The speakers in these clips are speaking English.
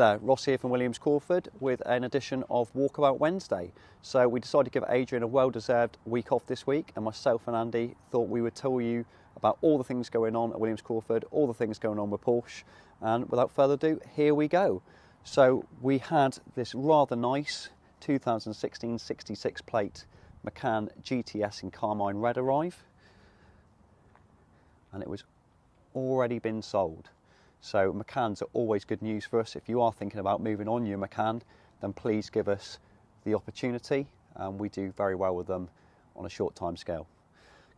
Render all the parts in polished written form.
there, Ross here from Williams Crawford with an edition of Walkabout Wednesday. So we decided to give Adrian a well-deserved week off this week, and myself and Andy thought we would tell you about all the things going on at Williams Crawford, all the things going on with Porsche, and without further ado, here we go. So we had this rather nice 2016 66 plate Macan GTS in Carmine Red arrive, and it was already been sold. So Macans are always good news for us. If you are thinking about moving on your Macan, then please give us the opportunity. We do very well with them on a short time scale.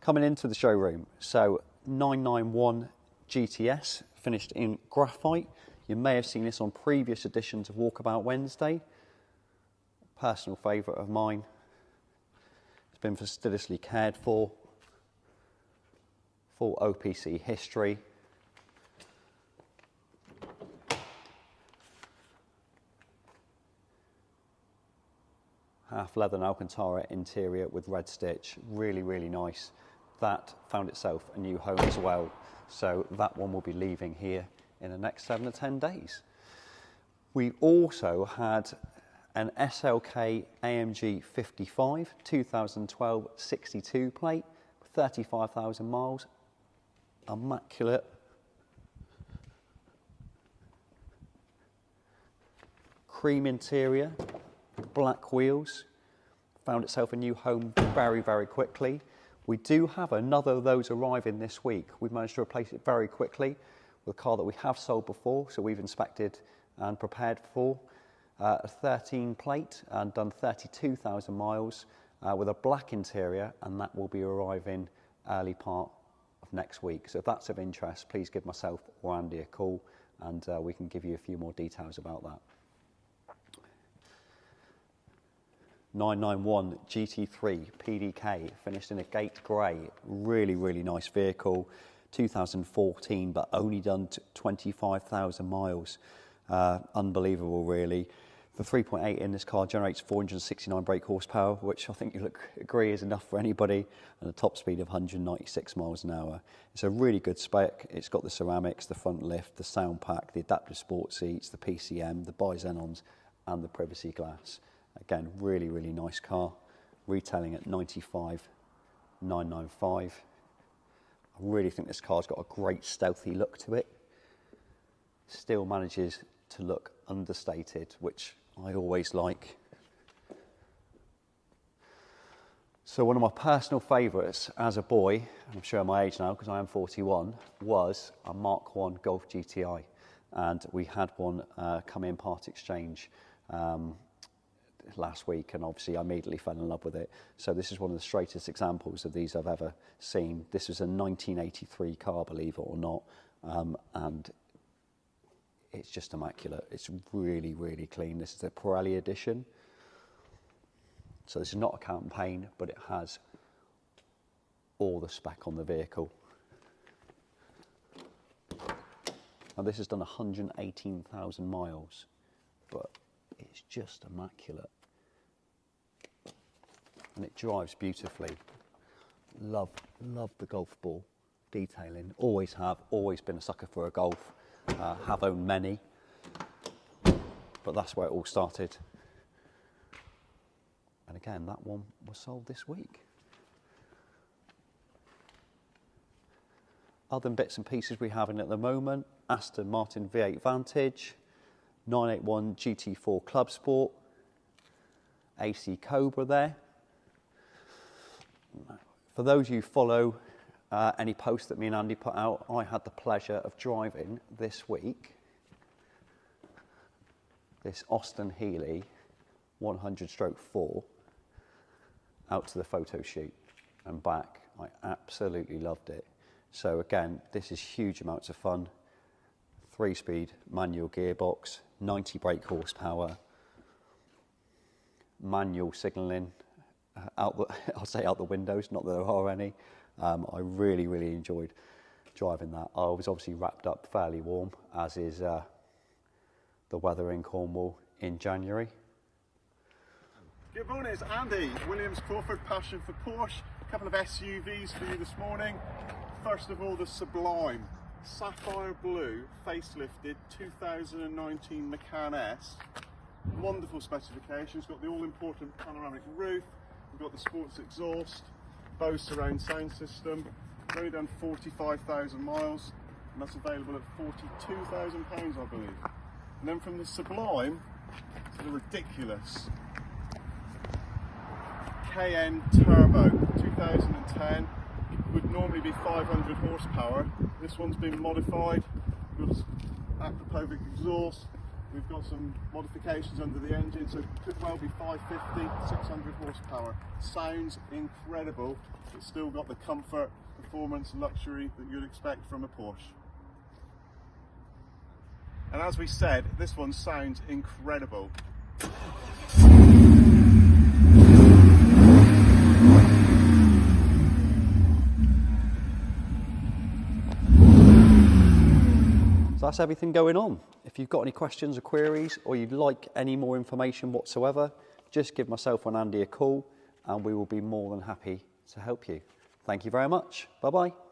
Coming into the showroom, so 991 GTS, finished in graphite. You may have seen this on previous editions of Walkabout Wednesday. Personal favourite of mine. It's been fastidiously cared for. Full OPC history. Half leather and Alcantara interior with red stitch, really, really nice. That found itself a new home as well. So that one will be leaving here in the next 7 to 10 days. We also had an SLK AMG 55, 2012 62 plate, 35,000 miles, immaculate. Cream interior, black wheels, found itself a new home very, very quickly. We do have another of those arriving this week. We've managed to replace it very quickly with a car that we have sold before, so we've inspected and prepared for. A 13 plate and done 32,000 miles with a black interior, and that will be arriving early part of next week. So if that's of interest, please give myself or Andy a call, and we can give you a few more details about that. 991 GT3 PDK, finished in a gate grey, really, really nice vehicle. 2014, but only done 25,000 miles. Unbelievable, really. The 3.8 in this car generates 469 brake horsepower, which I think you'll agree is enough for anybody, and a top speed of 196 miles an hour. It's a really good spec. It's got the ceramics, the front lift, the sound pack, the adaptive sport seats, the PCM, the bi-xenons, and the privacy glass. Again, really, really nice car. Retailing at 95,995. I really think this car's got a great stealthy look to it. Still manages to look understated, which I always like. So one of my personal favourites as a boy, I'm showing my age now because I am 41, was a Mark I Golf GTI. And we had one come in part exchange last week, and obviously I immediately fell in love with it. So this is one of the straightest examples of these I've ever seen. This was a 1983 car, believe it or not, and it's just immaculate. It's really, really clean. This is the Pirelli edition. So this is not a campaign, but it has all the spec on the vehicle. Now this has done 118,000 miles, but it's just immaculate. And it drives beautifully. Love the golf ball detailing. Always have, always been a sucker for a golf. Have owned many, but that's where it all started. And again, that one was sold this week. Other bits and pieces we have in at the moment: Aston Martin V8 Vantage, 981 GT4 Club Sport, AC Cobra there. For those who follow any posts that me and Andy put out, I had the pleasure of driving this week this Austin Healey 100/4 out to the photo shoot and back. I absolutely loved it. So again, this is huge amounts of fun. 3-speed manual gearbox, 90 brake horsepower, manual signalling I'll say out the windows, not that there are any. I really, really enjoyed driving that. I was obviously wrapped up fairly warm, as is the weather in Cornwall in January. Good morning, it's Andy, Williams Crawford, passion for Porsche. A couple of SUVs for you this morning. First of all, the Sublime sapphire blue, facelifted 2019 Macan S. Wonderful specifications. Got the all-important panoramic roof. We've got the sports exhaust, Bose surround sound system. It's only done 45,000 miles, and that's available at £42,000, I believe. And then from the Sublime to the ridiculous KN Turbo 2010, would normally be 500 horsepower. This one's been modified. We've got aquapovic exhaust. We've got some modifications under the engine, so it could well be 550, 600 horsepower. Sounds incredible. It's still got the comfort, performance, luxury that you'd expect from a Porsche. And as we said, this one sounds incredible. So that's everything going on. If you've got any questions or queries, or you'd like any more information whatsoever, just give myself and Andy a call and we will be more than happy to help you. Thank you very much. Bye-bye.